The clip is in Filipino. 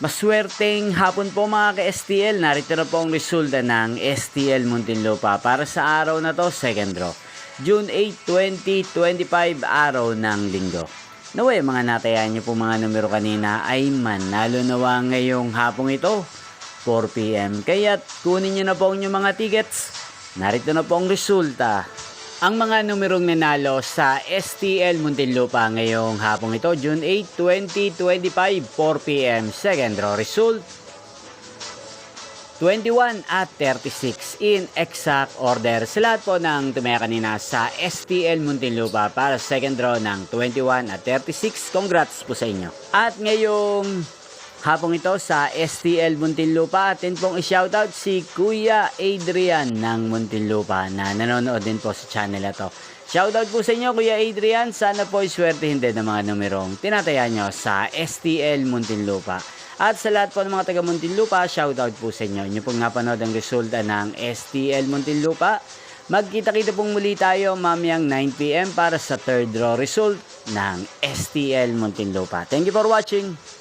Maswerteng hapon po mga ka-STL. Narito na po ang resulta ng STL Muntinlupa para sa araw na to, second draw. June 8, 2025, araw ng linggo. Naway mga natayan niyo po mga numero kanina ay manalo nawa ngayong hapong ito, 4 PM. Kaya't kunin niyo na po ang inyong mga tickets. Narito na po ang resulta. Ang mga numerong nanalo sa STL Muntinlupa ngayong hapong ito, June 8, 2025, 4 PM. Second draw result, 21 at 36 in exact order. Sa lahat po ng tumaya kanina sa STL Muntinlupa para sa second draw ng 21 at 36, congrats po sa inyo. At ngayong hapong ito sa STL Muntinlupa, atin pong i-shoutout si Kuya Adrian ng Muntinlupa na nanonood din po sa channel na to. Shoutout po sa inyo Kuya Adrian, sana po iswertehin din ng mga numerong tinataya nyo sa STL Muntinlupa. At sa lahat po ng mga taga Muntinlupa, shoutout po sa inyo. Inyo pong napanood ang resulta ng STL Muntinlupa. Magkita-kita pong muli tayo mamayang 9 PM para sa third draw result ng STL Muntinlupa. Thank you for watching.